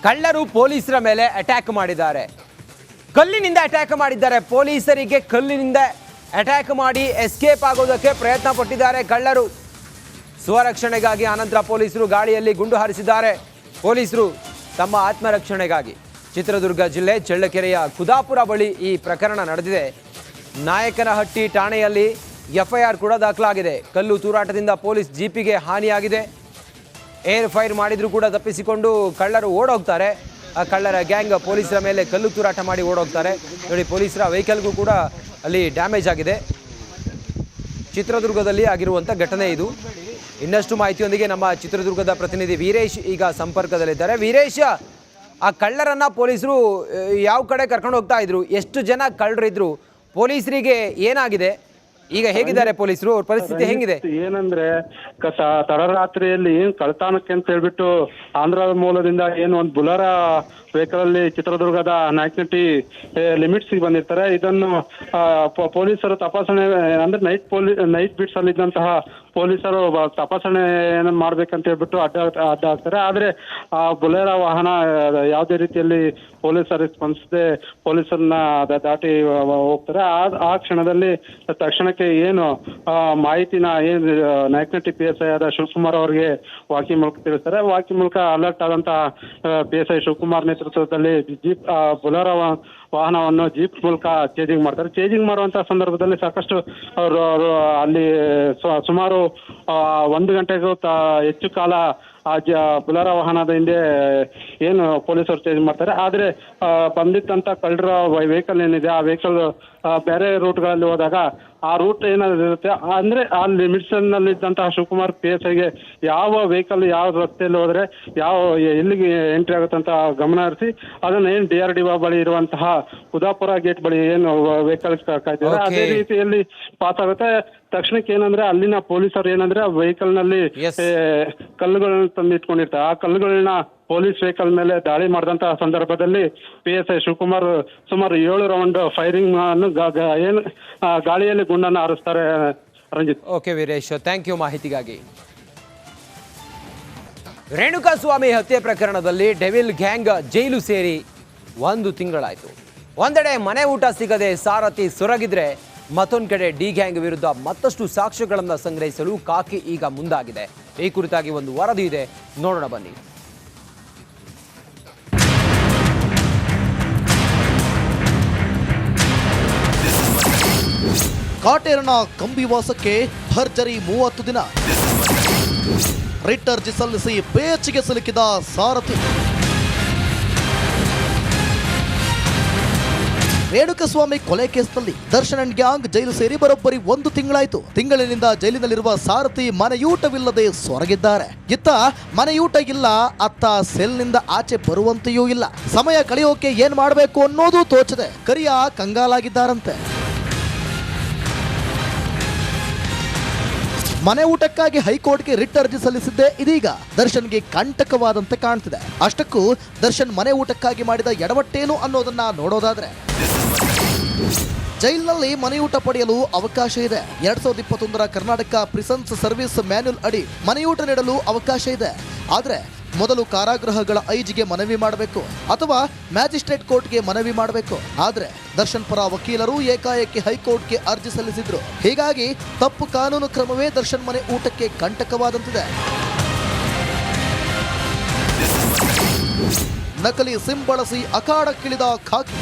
ಕಳ್ಳರು ಪೊಲೀಸರ ಮೇಲೆ ಅಟ್ಯಾಕ್ ಮಾಡಿದ್ದಾರೆ. ಕಲ್ಲಿನಿಂದ ಅಟ್ಯಾಕ್ ಮಾಡಿದ್ದಾರೆ. ಪೊಲೀಸರಿಗೆ ಕಲ್ಲಿನಿಂದ ಅಟ್ಯಾಕ್ ಮಾಡಿ ಎಸ್ಕೇಪ್ ಆಗೋದಕ್ಕೆ ಪ್ರಯತ್ನ ಪಟ್ಟಿದ್ದಾರೆ ಕಳ್ಳರು. ಸ್ವರಕ್ಷಣೆಗಾಗಿ ಅನಂತರ ಪೊಲೀಸರು ಗಾಳಿಯಲ್ಲಿ ಗುಂಡು ಹಾರಿಸಿದ್ದಾರೆ. ಪೊಲೀಸರು ತಮ್ಮ ಆತ್ಮರಕ್ಷಣೆಗಾಗಿ. ಚಿತ್ರದುರ್ಗ ಜಿಲ್ಲೆ ಚಳ್ಳಕೆರೆಯ ಕುದಾಪುರ ಬಳಿ ಈ ಪ್ರಕರಣ ನಡೆದಿದೆ. ನಾಯಕನಹಟ್ಟಿ ಠಾಣೆಯಲ್ಲಿ ಎಫ್ಐಆರ್ ಕೂಡ ದಾಖಲಾಗಿದೆ. ಕಲ್ಲು ತೂರಾಟದಿಂದ ಪೊಲೀಸ್ ಜೀಪಿಗೆ ಹಾನಿಯಾಗಿದೆ. ಏರ್ ಫೈರ್ ಮಾಡಿದ್ರು ಕೂಡ ತಪ್ಪಿಸಿಕೊಂಡು ಕಳ್ಳರು ಓಡೋಗ್ತಾರೆ. ಆ ಕಳ್ಳರ ಗ್ಯಾಂಗ್ ಪೊಲೀಸರ ಮೇಲೆ ಕಲ್ಲು ತೂರಾಟ ಮಾಡಿ ಓಡೋಗ್ತಾರೆ. ನೋಡಿ, ಪೊಲೀಸರ ವೆಹಿಕಲ್ಗೂ ಕೂಡ ಅಲ್ಲಿ ಡ್ಯಾಮೇಜ್ ಆಗಿದೆ. ಚಿತ್ರದುರ್ಗದಲ್ಲಿ ಆಗಿರುವಂಥ ಘಟನೆ ಇದು. ಇನ್ನಷ್ಟು ಮಾಹಿತಿಯೊಂದಿಗೆ ನಮ್ಮ ಚಿತ್ರದುರ್ಗದ ಪ್ರತಿನಿಧಿ ವೀರೇಶ್ ಈಗ ಸಂಪರ್ಕದಲ್ಲಿದ್ದಾರೆ. ವೀರೇಶ್, ಆ ಕಳ್ಳರನ್ನ ಪೊಲೀಸರು ಯಾವ ಕಡೆ ಕರ್ಕೊಂಡು ಹೋಗ್ತಾ ಇದ್ರು? ಎಷ್ಟು ಜನ ಕಳ್ಳರಿದ್ರು? ಪೊಲೀಸರಿಗೆ ಏನಾಗಿದೆ? ಈಗ ಹೇಗಿದ್ದಾರೆ ಪೊಲೀಸರು? ಅವ್ರ ಪರಿಸ್ಥಿತಿ ಹೆಂಗಿದೆ? ಏನಂದ್ರೆ ತಡರಾತ್ರಿಯಲ್ಲಿ ಕಳ್ತಾನಕ್ಕೆ ಅಂತ ಹೇಳ್ಬಿಟ್ಟು ಆಂಧ್ರ ಮೂಲದಿಂದ ಒಂದು ಬುಲರ ವೆಹಿಕಲ್ ಅಲ್ಲಿ ಚಿತ್ರದುರ್ಗದ ನಾಯಕನಹಟ್ಟಿ ಲಿಮಿಟ್ಸ್ ಬಂದಿರ್ತಾರೆ. ಇದನ್ನು ಪೊಲೀಸರು ತಪಾಸಣೆ ಅಂದ್ರೆ ನೈಟ್ ಬಿಟ್ಸ್ ಅಲ್ಲಿ ಇದ್ದಂತಹ ಪೊಲೀಸರು ತಪಾಸಣೆ ಮಾಡ್ಬೇಕಂತ ಹೇಳ್ಬಿಟ್ಟು ಅಡ್ಡ ಆಗ್ತಾರೆ. ಆದ್ರೆ ಆ ಬುಲೆರ ವಾಹನ ಯಾವುದೇ ರೀತಿಯಲ್ಲಿ ಪೊಲೀಸರಿಗೆ ಸ್ಪಂದಿಸದೆ ಪೊಲೀಸರನ್ನ ದಾಟಿ ಹೋಗ್ತಾರೆ. ಆ ಕ್ಷಣದಲ್ಲಿ ತಕ್ಷಣಕ್ಕೆ ಏನು ಮಾಹಿತಿನ ನಾಯಕನಹಟ್ಟಿ PSI ಆದ ಶಿವಕುಮಾರ್ ಅವರಿಗೆ ವಾಕಿ ಮೂಲಕ ತಿಳಿಸ್ತಾರೆ. ವಾಕಿ ಮೂಲಕ ಅಲರ್ಟ್ ಆದಂತ PSI ಶಿವಕುಮಾರ್ ನೇತೃತ್ವದಲ್ಲಿ ಜೀಪ್ ಬುಲೆರ ವಾಹನವನ್ನು ಜೀಪ್ ಮೂಲಕ ಚೇಜಿಂಗ್ ಮಾಡ್ತಾರೆ. ಚೇಜಿಂಗ್ ಮಾಡುವಂತಹ ಸಂದರ್ಭದಲ್ಲಿ ಸಾಕಷ್ಟು ಅವರು ಅಲ್ಲಿ ಸುಮಾರು 1 ಗಂಟೆಗೂ ಹೆಚ್ಚು ಕಾಲ ಆ ಬುಲೆರ ವಾಹನದ ಹಿಂದೆ ಏನು ಪೊಲೀಸರು ಚೇಂಜ್ ಮಾಡ್ತಾರೆ. ಆದ್ರೆ ಬಂದಿತ್ತಂತ ಕಳ್ಳರ ವೆಹಿಕಲ್ ಏನಿದೆ ಆ ವೆಹಿಕಲ್ ಬೇರೆ ರೂಟ್ಗಳಲ್ಲಿ ಹೋದಾಗ ಆ ರೂಟ್ ಏನಾದಿರುತ್ತೆ ಅಂದ್ರೆ ಆ ಲಿಮಿಟ್ಸ್ ನಲ್ಲಿ ಇದ್ದಂತಹ ಶಿವಕುಮಾರ್ PSIಗೆ ಯಾವ ವೆಹಿಕಲ್ ಯಾವ ರಸ್ತೆಯಲ್ಲಿ ಹೋದ್ರೆ ಎಲ್ಲಿಗೆ ಎಂಟ್ರಿ ಆಗುತ್ತೆ ಅಂತ ಗಮನ ಹರಿಸಿ ಅದನ್ನ ಏನು DRDO ಬಳಿ ಇರುವಂತಹ ಕುದಾಪುರ ಗೇಟ್ ಬಳಿ ಏನು ವೆಹಿಕಲ್ ಕಾಯ್ತಿದ್ದಾರೆ ಅದೇ ರೀತಿಯಲ್ಲಿ ಪಾಸ್ ಆಗುತ್ತೆ. ತಕ್ಷಣಕ್ಕೆ ಏನಂದ್ರೆ ಅಲ್ಲಿನ ಪೊಲೀಸರು ಏನಂದ್ರೆ ಆ ವೆಹಿಕಲ್ ನಲ್ಲಿ ಕಲ್ಲುಗಳನ್ನ ತಂದಿಟ್ಕೊಂಡಿರ್ತಾರೆ. ಆ ಕಲ್ಲುಗಳನ್ನ ಪೊಲೀಸ್ ವೆಹಿಕಲ್ ಮೇಲೆ ದಾಳಿ ಮಾಡಿದಂತಹ ಸಂದರ್ಭದಲ್ಲಿ PSI ಶಿವಕುಮಾರ್ ಸುಮಾರು 7 ರೌಂಡ್ ಫೈರಿಂಗ್ ಅನ್ನು ಏನು ಗಾಳಿಯಲ್ಲಿ ಗುಂಡನ್ನು ಹಾರಿಸ್ತಾರೆ. Ranjith. Okay Veeresh, thank you ಮಾಹಿತಿಗಾಗಿ. ರೇಣುಕಾಸ್ವಾಮಿ ಹತ್ಯೆ ಪ್ರಕರಣದಲ್ಲಿ ಡೆವಿಲ್ ಗ್ಯಾಂಗ್ ಜೈಲು ಸೇರಿ 1 ತಿಂಗಳಾಯಿತು. ಒಂದೆಡೆ ಮನೆ ಊಟ ಸಿಗದೆ ಸಾರಥಿ ಸೊರಗಿದ್ರೆ, ಮತ್ತೊಂದು ಕಡೆ ಡಿ ಗ್ಯಾಂಗ್ ವಿರುದ್ಧ ಮತ್ತಷ್ಟು ಸಾಕ್ಷ್ಯಗಳನ್ನು ಸಂಗ್ರಹಿಸಲು ಕಾಕಿ ಈಗ ಮುಂದಾಗಿದೆ. ಈ ಕುರಿತಾಗಿ ಒಂದು ವರದಿ ಇದೆ, ನೋಡೋಣ ಬನ್ನಿ. ಕಾಟೇರನ ಕಂಬಿವಾಸಕ್ಕೆ ಭರ್ಜರಿ 30 ದಿನ. ರಿಟ್ ಅರ್ಜಿ ಸಲ್ಲಿಸಿ ಬೇಚಿಗೆ ಸಿಲುಕಿದ ಸಾರಥಿ. ರೇಣುಕಾಸ್ವಾಮಿ ಕೊಲೆ ಕೇಸ್ನಲ್ಲಿ ದರ್ಶನ್ ಅಂಡ್ ಗ್ಯಾಂಗ್ ಜೈಲು ಸೇರಿ ಬರೋಬ್ಬರಿ 1 ತಿಂಗಳಾಯಿತು. ತಿಂಗಳಿನಿಂದ ಜೈಲಿನಲ್ಲಿರುವ ಸಾರಥಿ ಮನೆಯೂಟವಿಲ್ಲದೆ ಸೊರಗಿದ್ದಾರೆ. ಇತ್ತ ಮನೆಯೂಟ ಇಲ್ಲ, ಅತ್ತ ಸೆಲ್ನಿಂದ ಆಚೆ ಬರುವಂತೆಯೂ ಇಲ್ಲ. ಸಮಯ ಕಳೆಯೋಕೆ ಏನ್ ಮಾಡಬೇಕು ಅನ್ನೋದು ತೋಚದೆ ಕರಿಯ ಕಂಗಾಲಾಗಿದ್ದಾರಂತೆ. ಮನೆ ಊಟಕ್ಕಾಗಿ ಹೈಕೋರ್ಟ್ಗೆ ರಿಟ್ ಅರ್ಜಿ ಸಲ್ಲಿಸಿದ್ದೆ ಇದೀಗ ದರ್ಶನ್ಗೆ ಕಂಟಕವಾದಂತೆ ಕಾಣ್ತಿದೆ. ಅಷ್ಟಕ್ಕೂ ದರ್ಶನ್ ಮನೆ ಊಟಕ್ಕಾಗಿ ಮಾಡಿದ ಎಡವಟ್ಟೇನು ಅನ್ನೋದನ್ನ ನೋಡೋದಾದ್ರೆ, ಜೈಲಿನಲ್ಲಿ ಮನೆಯೂಟ ಪಡೆಯಲು ಅವಕಾಶ ಇದೆ. 2021 ಕರ್ನಾಟಕ ಪ್ರಿಸನ್ಸ್ ಸರ್ವಿಸ್ ಮ್ಯಾನ್ಯುಲ್ ಅಡಿ ಮನೆಯೂಟ ನೀಡಲು ಅವಕಾಶ ಇದೆ. ಆದ್ರೆ ಮೊದಲು ಕಾರಾಗೃಹಗಳ ಐಜಿಗೆ ಮನವಿ ಮಾಡಬೇಕು ಅಥವಾ ಮ್ಯಾಜಿಸ್ಟ್ರೇಟ್ ಕೋರ್ಟ್ಗೆ ಮನವಿ ಮಾಡಬೇಕು. ಆದ್ರೆ ದರ್ಶನ್ ಪರ ವಕೀಲರು ಏಕಾಏಕಿ ಹೈಕೋರ್ಟ್ಗೆ ಅರ್ಜಿ ಸಲ್ಲಿಸಿದ್ರು. ಹೀಗಾಗಿ ತಪ್ಪು ಕಾನೂನು ಕ್ರಮವೇ ದರ್ಶನ್ ಮನೆ ಊಟಕ್ಕೆ ಕಂಟಕವಾದಂತಿದೆ. ನಕಲಿ ಸಿಮ್ ಬಳಸಿ ಅಖಾಡಕ್ಕಿಳಿದ ಖಾಕಿ.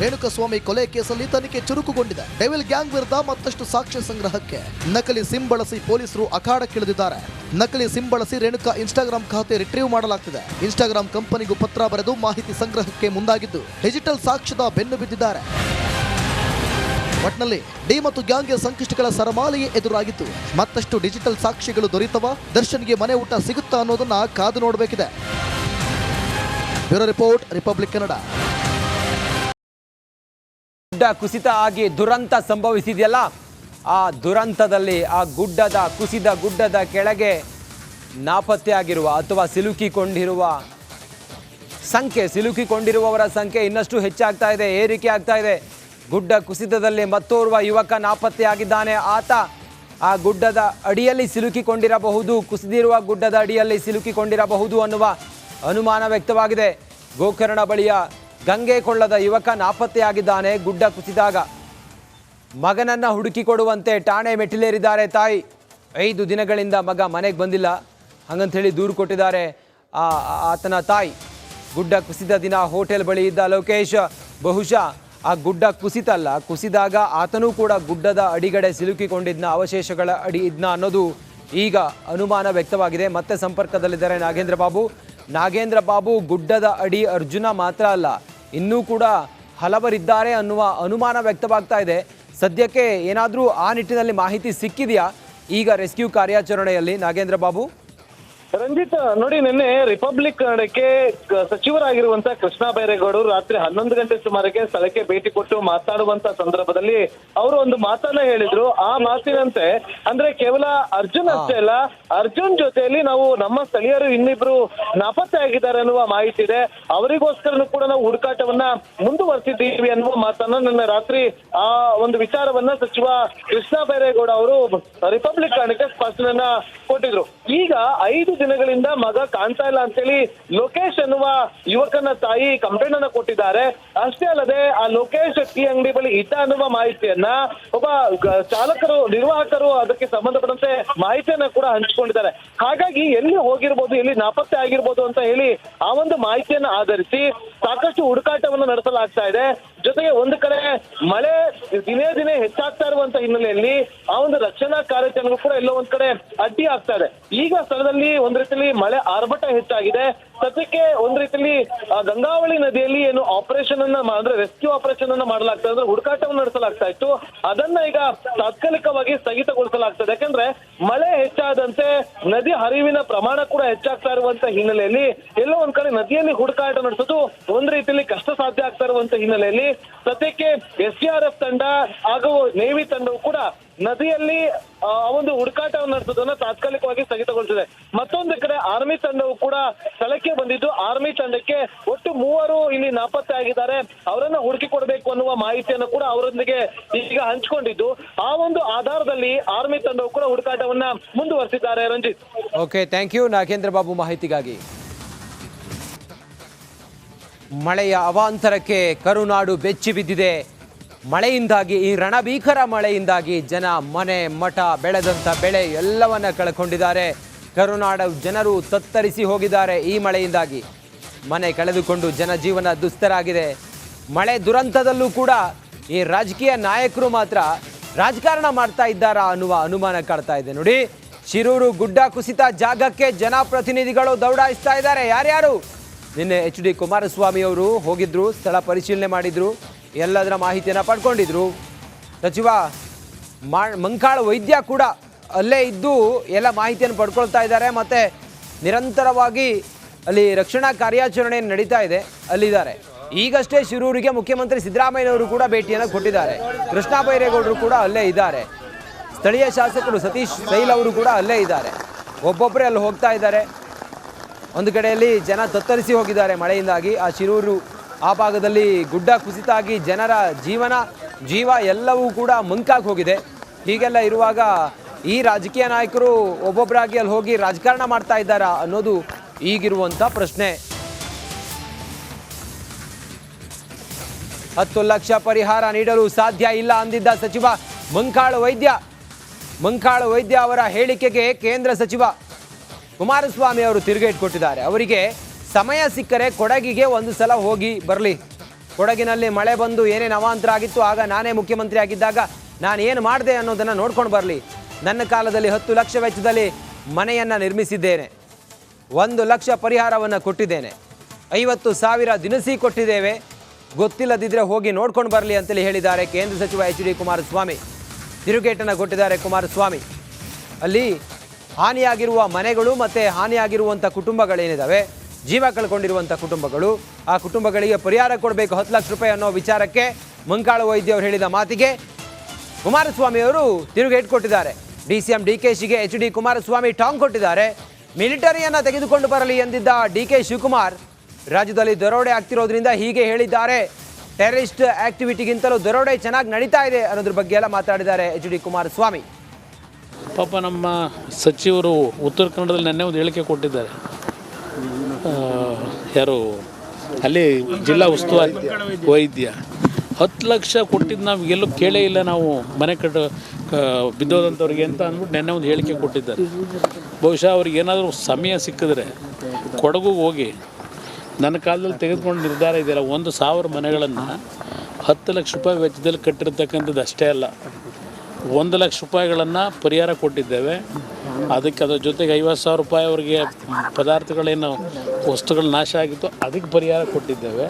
ರೇಣುಕಾಸ್ವಾಮಿ ಕೊಲೆ ಕೇಸಲ್ಲಿ ತನಿಖೆ ಚುರುಕುಗೊಂಡಿದೆ. ಡೆವಿಲ್ ಗ್ಯಾಂಗ್ ವಿರುದ್ಧ ಮತ್ತಷ್ಟು ಸಾಕ್ಷ್ಯ ಸಂಗ್ರಹಕ್ಕೆ ನಕಲಿ ಸಿಮ್ ಬಳಸಿ ಪೊಲೀಸರು ಅಖಾಡಕ್ಕಿಳಿದಿದ್ದಾರೆ. ನಕಲಿ ಸಿಮ್ ಬಳಸಿ ರೇಣುಕಾ ಇನ್ಸ್ಟಾಗ್ರಾಮ್ ಖಾತೆ ರಿಟ್ರೀವ್ ಮಾಡಲಾಗ್ತಿದೆ. ಇನ್ಸ್ಟಾಗ್ರಾಮ್ ಕಂಪನಿಗೂ ಪತ್ರ ಬರೆದು ಮಾಹಿತಿ ಸಂಗ್ರಹಕ್ಕೆ ಮುಂದಾಗಿದ್ದು ಡಿಜಿಟಲ್ ಸಾಕ್ಷ್ಯದ ಬೆನ್ನು ಬಿದ್ದಿದ್ದಾರೆ. ಒಟ್ನಲ್ಲಿ ಡಿ ಮತ್ತು ಗ್ಯಾಂಗ್ಗೆ ಸಂಕಷ್ಟಗಳ ಸರಮಾಲೆಯೇ ಎದುರಾಗಿತ್ತು. ಮತ್ತಷ್ಟು ಡಿಜಿಟಲ್ ಸಾಕ್ಷಿಗಳು ದೊರೆತವ, ದರ್ಶನ್ಗೆ ಮನೆ ಊಟ ಸಿಗುತ್ತಾ ಅನ್ನೋದನ್ನ ಕಾದು ನೋಡಬೇಕಿದೆ. Bureau report, republic Kannada. ಕುಸಿತ ಆಗಿ ದುರಂತ ಸಂಭವಿಸಿದೆಯಲ್ಲ, ಆ ದುರಂತದಲ್ಲಿ ಆ ಕುಸಿದ ಗುಡ್ಡದ ಕೆಳಗೆ ನಾಪತ್ತೆಯಾಗಿರುವ ಅಥವಾ ಸಿಲುಕಿಕೊಂಡಿರುವವರ ಸಂಖ್ಯೆ ಇನ್ನಷ್ಟು ಹೆಚ್ಚಾಗ್ತಾ ಇದೆ, ಏರಿಕೆ ಆಗ್ತಾ ಇದೆ. ಗುಡ್ಡ ಕುಸಿತದಲ್ಲಿ ಮತ್ತೋರ್ವ ಯುವಕ ನಾಪತ್ತೆಯಾಗಿದ್ದಾನೆ. ಆತ ಆ ಗುಡ್ಡದ ಅಡಿಯಲ್ಲಿ ಸಿಲುಕಿಕೊಂಡಿರಬಹುದು, ಕುಸಿದಿರುವ ಗುಡ್ಡದ ಅಡಿಯಲ್ಲಿ ಸಿಲುಕಿಕೊಂಡಿರಬಹುದು ಅನ್ನುವ ಅನುಮಾನ ವ್ಯಕ್ತವಾಗಿದೆ. ಗೋಕರ್ಣ ಬಳಿಯ ಗಂಗೆ ಕೊಳ್ಳದ ಯುವಕ ನಾಪತ್ತೆಯಾಗಿದ್ದಾನೆ. ಗುಡ್ಡ ಕುಸಿದಾಗ ಮಗನನ್ನ ಹುಡುಕಿಕೊಡುವಂತೆ ಠಾಣೆ ಮೆಟ್ಟಿಲೇರಿದ್ದಾರೆ ತಾಯಿ. 5 ದಿನಗಳಿಂದ ಮಗ ಮನೆಗೆ ಬಂದಿಲ್ಲ ಹಾಗಂಥೇಳಿ ದೂರು ಕೊಟ್ಟಿದ್ದಾರೆ ಆತನ ತಾಯಿ. ಗುಡ್ಡ ಕುಸಿದ ದಿನ ಹೋಟೆಲ್ ಬಳಿ ಇದ್ದ ಲೋಕೇಶ್ ಬಹುಶಃ ಆ ಗುಡ್ಡ ಕುಸಿದಾಗ ಆತನೂ ಕೂಡ ಗುಡ್ಡದ ಅಡಿಗಡೆ ಸಿಲುಕಿಕೊಂಡಿದ್ನ, ಅವಶೇಷಗಳ ಅಡಿ ಇದ್ನ ಅನ್ನೋದು ಈಗ ಅನುಮಾನ ವ್ಯಕ್ತವಾಗಿದೆ. ಮತ್ತೆ ಸಂಪರ್ಕದಲ್ಲಿದ್ದಾರೆ ನಾಗೇಂದ್ರ ಬಾಬು. ಗುಡ್ಡದ ಅಡಿ ಅರ್ಜುನ ಮಾತ್ರ ಅಲ್ಲ, ಇನ್ನೂ ಕೂಡ ಹಲವರಿದ್ದಾರೆ ಅನ್ನುವ ಅನುಮಾನ ವ್ಯಕ್ತವಾಗ್ತಾ ಇದೆ. ಸದ್ಯಕ್ಕೆ ಏನಾದರೂ ಆ ನಿಟ್ಟಿನಲ್ಲಿ ಮಾಹಿತಿ ಸಿಕ್ಕಿದೆಯಾ ಈಗ ರೆಸ್ಕ್ಯೂ ಕಾರ್ಯಾಚರಣೆಯಲ್ಲಿ ನಾಗೇಂದ್ರ ಬಾಬು? ರಂಜಿತ್ ನೋಡಿ, ನಿನ್ನೆ ರಿಪಬ್ಲಿಕ್ ಕನ್ನಡಕ್ಕೆ ಸಚಿವರಾಗಿರುವಂತ ಕೃಷ್ಣ ಬೈರೇಗೌಡರು ರಾತ್ರಿ 11 ಗಂಟೆ ಸುಮಾರಿಗೆ ಸ್ಥಳಕ್ಕೆ ಭೇಟಿ ಕೊಟ್ಟು ಮಾತನಾಡುವಂತ ಸಂದರ್ಭದಲ್ಲಿ ಅವರು ಒಂದು ಮಾತನ್ನ ಹೇಳಿದ್ರು. ಆ ಮಾತಿನಂತೆ ಅಂದ್ರೆ ಕೇವಲ ಅರ್ಜುನ್ ಅಷ್ಟೇ ಅಲ್ಲ, ಅರ್ಜುನ್ ಜೊತೆಯಲ್ಲಿ ನಾವು ನಮ್ಮ ಸ್ಥಳೀಯರು ಇನ್ನಿಬ್ರು ನಾಪತ್ತೆ ಆಗಿದ್ದಾರೆ ಅನ್ನುವ ಮಾಹಿತಿ ಇದೆ. ಅವರಿಗೋಸ್ಕರನೂ ಕೂಡ ನಾವು ಹುಡುಕಾಟವನ್ನ ಮುಂದುವರೆಸಿದ್ದೀವಿ ಅನ್ನುವ ಮಾತನ್ನ ನಿನ್ನೆ ರಾತ್ರಿ ಆ ಒಂದು ವಿಚಾರವನ್ನ ಸಚಿವ ಕೃಷ್ಣ ಬೈರೇಗೌಡ ಅವರು ರಿಪಬ್ಲಿಕ್ ಕನ್ನಡಕ್ಕೆ ಸ್ಪಷ್ಟನೆಯನ್ನ ಕೊಟ್ಟಿದ್ರು. ಈಗ 5 ದಿನಗಳಿಂದ ಮಗ ಕಾಣ್ತಾ ಇಲ್ಲ ಅಂತೇಳಿ ಲೋಕೇಶ್ ಅನ್ನುವ ಯುವಕನ ತಾಯಿ ಕಂಪ್ಲೇಂಟ್ ಅನ್ನ ಕೊಟ್ಟಿದ್ದಾರೆ. ಅಷ್ಟೇ ಅಲ್ಲದೆ ಆ ಲೋಕೇಶ್ ಟೀ ಅಂಗಡಿ ಬಳಿ ಇದ್ದ ಅನ್ನುವ ಮಾಹಿತಿಯನ್ನ ಒಬ್ಬ ನಿರ್ವಾಹಕರು ಅದಕ್ಕೆ ಸಂಬಂಧಪಟ್ಟಂತೆ ಮಾಹಿತಿಯನ್ನ ಕೂಡ ಹಂಚಿಕೊಂಡಿದ್ದಾರೆ. ಹಾಗಾಗಿ ಎಲ್ಲಿ ಹೋಗಿರ್ಬೋದು, ಎಲ್ಲಿ ನಾಪತ್ತೆ ಆಗಿರ್ಬೋದು ಅಂತ ಹೇಳಿ ಆ ಒಂದು ಮಾಹಿತಿಯನ್ನ ಆಧರಿಸಿ ಸಾಕಷ್ಟು ಹುಡುಕಾಟವನ್ನು ನಡೆಸಲಾಗ್ತಾ ಇದೆ. ಜೊತೆಗೆ ಒಂದು ಕಡೆ ಮಳೆ ದಿನೇ ದಿನೇ ಹೆಚ್ಚಾಗ್ತಾ ಇರುವಂತ ಹಿನ್ನೆಲೆಯಲ್ಲಿ ಆ ಒಂದು ರಕ್ಷಣಾ ಕಾರ್ಯಾಚರಣೆಗೂ ಕೂಡ ಎಲ್ಲೋ ಒಂದ್ ಕಡೆ ಅಡ್ಡಿ ಆಗ್ತಾ ಇದೆ. ಈಗ ಸ್ಥಳದಲ್ಲಿ ಒಂದ್ ರೀತಿಯಲ್ಲಿ ಮಳೆ ಆರ್ಭಟ ಹೆಚ್ಚಾಗಿದೆ. ಸದ್ಯಕ್ಕೆ ಒಂದ್ ರೀತಿಯಲ್ಲಿ ಗಂಗಾವಳಿ ನದಿಯಲ್ಲಿ ಏನು ಆಪರೇಷನ್ ಅನ್ನ ಅಂದ್ರೆ ರೆಸ್ಕ್ಯೂ ಆಪರೇಷನ್ ಅನ್ನ ಮಾಡಲಾಗ್ತಾ ಅಂದ್ರೆ ಹುಡುಕಾಟವನ್ನು ನಡೆಸಲಾಗ್ತಾ ಇತ್ತು, ಅದನ್ನ ಈಗ ತಾತ್ಕಾಲಿಕವಾಗಿ ಸ್ಥಗಿತಗೊಳಿಸಲಾಗ್ತದೆ. ಯಾಕಂದ್ರೆ ಮಳೆ ಹೆಚ್ಚಾದಂತೆ ನದಿ ಹರಿವಿನ ಪ್ರಮಾಣ ಕೂಡ ಹೆಚ್ಚಾಗ್ತಾ ಇರುವಂತ ಹಿನ್ನೆಲೆಯಲ್ಲಿ ಎಲ್ಲೋ ಒಂದ್ ಕಡೆ ನದಿಯಲ್ಲಿ ಹುಡುಕಾಟ ನಡೆಸೋದು ಒಂದ್ ರೀತಿಯಲ್ಲಿ ಕಷ್ಟ ಸಾಧ್ಯ ಆಗ್ತಾ ಇರುವಂತ ಹಿನ್ನೆಲೆಯಲ್ಲಿ ಸದ್ಯಕ್ಕೆ SDRF ತಂಡ ಹಾಗೂ ನೇವಿ ತಂಡವು ಕೂಡ ನದಿಯಲ್ಲಿ ಒಂದು ಹುಡುಕಾಟವನ್ನು ನಡೆಸೋದನ್ನ ತಾತ್ಕಾಲಿಕವಾಗಿ ಸ್ಥಗಿತಗೊಳಿಸಿದೆ. ಮತ್ತೊಂದು ಕಡೆ ಆರ್ಮಿ ತಂಡವು ಕೂಡ ಸ್ಥಳಕ್ಕೆ ಬಂದಿದ್ದು, ಆರ್ಮಿ ತಂಡಕ್ಕೆ ಒಟ್ಟು 3 ಇಲ್ಲಿ ನಾಪತ್ತೆ ಆಗಿದ್ದಾರೆ, ಅವರನ್ನ ಹುಡುಕಿ ಕೊಡಬೇಕು ಅನ್ನುವ ಮಾಹಿತಿಯನ್ನು ಕೂಡ ಅವರೊಂದಿಗೆ ಈಗ ಹಂಚಿಕೊಂಡಿದ್ದು, ಆ ಒಂದು ಆಧಾರದಲ್ಲಿ ಆರ್ಮಿ ತಂಡವು ಕೂಡ ಹುಡುಕಾಟವನ್ನ ಮುಂದುವರೆಸಿದ್ದಾರೆ. Ranjit. Okay, thank you Nagendra Babu ಮಾಹಿತಿಗಾಗಿ. ಮಳೆಯ ಅವಾಂತರಕ್ಕೆ ಕರುನಾಡು ಬೆಚ್ಚಿ ಬಿದ್ದಿದೆ. ಮಳೆಯಿಂದಾಗಿ, ಈ ರಣಭೀಕರ ಮಳೆಯಿಂದಾಗಿ ಜನ ಮನೆ ಮಠ ಬೆಳೆದಂಥ ಬೆಳೆ ಎಲ್ಲವನ್ನ ಕಳ್ಕೊಂಡಿದ್ದಾರೆ. ಕರುನಾಡ ಜನರು ತತ್ತರಿಸಿ ಹೋಗಿದ್ದಾರೆ. ಈ ಮಳೆಯಿಂದಾಗಿ ಮನೆ ಕಳೆದುಕೊಂಡು ಜನಜೀವನ ದುಸ್ತರಾಗಿದೆ. ಮಳೆ ದುರಂತದಲ್ಲೂ ಕೂಡ ಈ ರಾಜಕೀಯ ನಾಯಕರು ಮಾತ್ರ ರಾಜಕಾರಣ ಮಾಡ್ತಾ ಇದ್ದಾರಾ ಅನ್ನುವ ಅನುಮಾನ ಕಾಡ್ತಾ ಇದೆ. ನೋಡಿ, ಶಿರೂರು ಗುಡ್ಡ ಕುಸಿತ ಜಾಗಕ್ಕೆ ಜನಪ್ರತಿನಿಧಿಗಳು ದೌಡಾಯಿಸ್ತಾ ಇದ್ದಾರೆ. ಯಾರ್ಯಾರು? ನಿನ್ನೆ HD ಕುಮಾರಸ್ವಾಮಿ ಅವರು ಹೋಗಿದ್ರು, ಸ್ಥಳ ಪರಿಶೀಲನೆ ಮಾಡಿದ್ರು, ಎಲ್ಲದರ ಮಾಹಿತಿಯನ್ನು ಪಡ್ಕೊಂಡಿದ್ರು. ಸಚಿವ ಮಂಕಾಳ ವೈದ್ಯ ಕೂಡ ಅಲ್ಲೇ ಇದ್ದು ಎಲ್ಲ ಮಾಹಿತಿಯನ್ನು ಪಡ್ಕೊಳ್ತಾ ಇದ್ದಾರೆ. ಮತ್ತು ನಿರಂತರವಾಗಿ ಅಲ್ಲಿ ರಕ್ಷಣಾ ಕಾರ್ಯಾಚರಣೆ ನಡೀತಾ ಇದೆ, ಅಲ್ಲಿದ್ದಾರೆ. ಈಗಷ್ಟೇ ಶಿರೂರಿಗೆ ಮುಖ್ಯಮಂತ್ರಿ ಸಿದ್ದರಾಮಯ್ಯನವರು ಕೂಡ ಭೇಟಿಯನ್ನು ಕೊಟ್ಟಿದ್ದಾರೆ. ಕೃಷ್ಣ ಬೈರೇಗೌಡರು ಕೂಡ ಅಲ್ಲೇ ಇದ್ದಾರೆ. ಸ್ಥಳೀಯ ಶಾಸಕರು ಸತೀಶ್ ಸೈಲ್ ಅವರು ಕೂಡ ಅಲ್ಲೇ ಇದ್ದಾರೆ. ಒಬ್ಬೊಬ್ಬರೇ ಅಲ್ಲಿ ಹೋಗ್ತಾ ಇದ್ದಾರೆ. ಒಂದು ಕಡೆಯಲ್ಲಿ ಜನ ತತ್ತರಿಸಿ ಹೋಗಿದ್ದಾರೆ ಮಳೆಯಿಂದಾಗಿ. ಆ ಶಿರೂರು ಆ ಭಾಗದಲ್ಲಿ ಗುಡ್ಡ ಕುಸಿತಾಗಿ ಜನರ ಜೀವ ಎಲ್ಲವೂ ಕೂಡ ಮಂಕಾಗಿ ಹೋಗಿದೆ. ಹೀಗೆಲ್ಲ ಇರುವಾಗ ಈ ರಾಜಕೀಯ ನಾಯಕರು ಒಬ್ಬೊಬ್ಬರಾಗಿ ಅಲ್ಲಿ ಹೋಗಿ ರಾಜಕಾರಣ ಮಾಡ್ತಾ ಇದ್ದಾರಾ ಅನ್ನೋದು ಈಗಿರುವಂಥ ಪ್ರಶ್ನೆ. 10 ಲಕ್ಷ ಪರಿಹಾರ ನೀಡಲು ಸಾಧ್ಯ ಇಲ್ಲ ಅಂದಿದ್ದ ಸಚಿವ ಮಂಕಾಳ ವೈದ್ಯ ಅವರ ಹೇಳಿಕೆಗೆ ಕೇಂದ್ರ ಸಚಿವ ಕುಮಾರಸ್ವಾಮಿ ಅವರು ತಿರುಗೇಟು ಕೊಟ್ಟಿದ್ದಾರೆ. ಅವರಿಗೆ ಸಮಯ ಸಿಕ್ಕರೆ ಕೊಡಗಿಗೆ ಒಂದು ಸಲ ಹೋಗಿ ಬರಲಿ. ಕೊಡಗಿನಲ್ಲಿ ಮಳೆ ಬಂದು ಏನೇನು ಅವಾಂತರ ಆಗಿತ್ತು, ಆಗ ನಾನೇ ಮುಖ್ಯಮಂತ್ರಿ ಆಗಿದ್ದಾಗ ನಾನು ಏನು ಮಾಡಿದೆ ಅನ್ನೋದನ್ನು ನೋಡ್ಕೊಂಡು ಬರಲಿ. ನನ್ನ ಕಾಲದಲ್ಲಿ 10 ಲಕ್ಷ ವೆಚ್ಚದಲ್ಲಿ ಮನೆಯನ್ನು ನಿರ್ಮಿಸಿದ್ದೇನೆ, 1 ಲಕ್ಷ ಪರಿಹಾರವನ್ನು ಕೊಟ್ಟಿದ್ದೇನೆ, 50,000 ದಿನಸಿ ಕೊಟ್ಟಿದ್ದೇವೆ, ಗೊತ್ತಿಲ್ಲದಿದ್ದರೆ ಹೋಗಿ ನೋಡ್ಕೊಂಡು ಬರಲಿ ಅಂತೇಳಿ ಹೇಳಿದ್ದಾರೆ ಕೇಂದ್ರ ಸಚಿವ HD ಕುಮಾರಸ್ವಾಮಿ. ತಿರುಗೇಟನ್ನು ಕೊಟ್ಟಿದ್ದಾರೆ ಕುಮಾರಸ್ವಾಮಿ. ಅಲ್ಲಿ ಹಾನಿಯಾಗಿರುವ ಮನೆಗಳು ಮತ್ತು ಹಾನಿಯಾಗಿರುವಂಥ ಕುಟುಂಬಗಳೇನಿದ್ದಾವೆ, ಜೀವ ಕಳ್ಕೊಂಡಿರುವಂಥ ಕುಟುಂಬಗಳು, ಆ ಕುಟುಂಬಗಳಿಗೆ ಪರಿಹಾರ ಕೊಡಬೇಕು 10 ಲಕ್ಷ ರೂಪಾಯಿ ಅನ್ನೋ ವಿಚಾರಕ್ಕೆ ಮಂಕಾಳ ವೈದ್ಯ ಅವರು ಹೇಳಿದ ಮಾತಿಗೆ ಕುಮಾರಸ್ವಾಮಿ ಅವರು ತಿರುಗೇಟು ಕೊಟ್ಟಿದ್ದಾರೆ. DCM DKಶಿಗೆ HD ಕುಮಾರಸ್ವಾಮಿ ಟಾಂಗ್ ಕೊಟ್ಟಿದ್ದಾರೆ. ಮಿಲಿಟರಿಯನ್ನು ತೆಗೆದುಕೊಂಡು ಬರಲಿ ಎಂದಿದ್ದ DK ಶಿವಕುಮಾರ್ ರಾಜ್ಯದಲ್ಲಿ ದರೋಡೆ ಆಗ್ತಿರೋದ್ರಿಂದ ಹೀಗೆ ಹೇಳಿದ್ದಾರೆ. ಟೆರರಿಸ್ಟ್ ಆಕ್ಟಿವಿಟಿಗಿಂತಲೂ ದರೋಡೆ ಚೆನ್ನಾಗಿ ನಡೀತಾ ಇದೆ ಅನ್ನೋದ್ರ ಬಗ್ಗೆ ಎಲ್ಲ ಮಾತಾಡಿದ್ದಾರೆ HD ಕುಮಾರಸ್ವಾಮಿ. ಪಾಪ ನಮ್ಮ ಸಚಿವರು ಉತ್ತರ ಕನ್ನಡದಲ್ಲಿ ನೆನ್ನೆ ಒಂದು ಹೇಳಿಕೆ ಕೊಟ್ಟಿದ್ದಾರೆ. ಯಾರು ಅಲ್ಲಿ ಜಿಲ್ಲಾ ಉಸ್ತುವಾರಿ ವೈದ್ಯ 10 ಲಕ್ಷ ಕೊಟ್ಟಿದ್ದು ನಾವು ಎಲ್ಲೂ ಕೇಳೇ ಇಲ್ಲ, ನಾವು ಮನೆ ಬಿದ್ದೋದಂಥವ್ರಿಗೆ ಅಂತ ಅಂದ್ಬಿಟ್ಟು ನೆನ್ನೆ ಒಂದು ಹೇಳಿಕೆ ಕೊಟ್ಟಿದ್ದಾರೆ. ಬಹುಶಃ ಅವ್ರಿಗೆ ಏನಾದರೂ ಸಮಯ ಸಿಕ್ಕಿದ್ರೆ ಕೊಡಗು ಹೋಗಿ ನನ್ನ ಕಾಲದಲ್ಲಿ ತೆಗೆದುಕೊಂಡು ನಿರ್ಧಾರ ಇದೆಯಲ್ಲ, 1,000 ಮನೆಗಳನ್ನು 10 ಲಕ್ಷ ರೂಪಾಯಿ ವೆಚ್ಚದಲ್ಲಿ ಕಟ್ಟಿರ್ತಕ್ಕಂಥದ್ದು ಅಷ್ಟೇ ಅಲ್ಲ, 1 ಲಕ್ಷ ರೂಪಾಯಿಗಳನ್ನು ಪರಿಹಾರ ಕೊಟ್ಟಿದ್ದೇವೆ. ಅದಕ್ಕೆ ಅದ್ರ ಜೊತೆಗೆ 50,000 ರೂಪಾಯಿ ಅವರಿಗೆ ಪದಾರ್ಥಗಳೇನು ವಸ್ತುಗಳು ನಾಶ ಆಗಿತ್ತು ಅದಕ್ಕೆ ಪರಿಹಾರ ಕೊಟ್ಟಿದ್ದೇವೆ.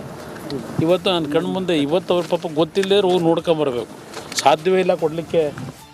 ಇವತ್ತು ನನ್ನ ಕಣ್ಣು ಮುಂದೆ ಇವತ್ತು ಅವ್ರ ಪಾಪ ಗೊತ್ತಿಲ್ಲದೆ ಹೋಗಿ ನೋಡ್ಕೊಂಬರ್ಬೇಕು, ಸಾಧ್ಯವೇ ಇಲ್ಲ ಕೊಡಲಿಕ್ಕೆ.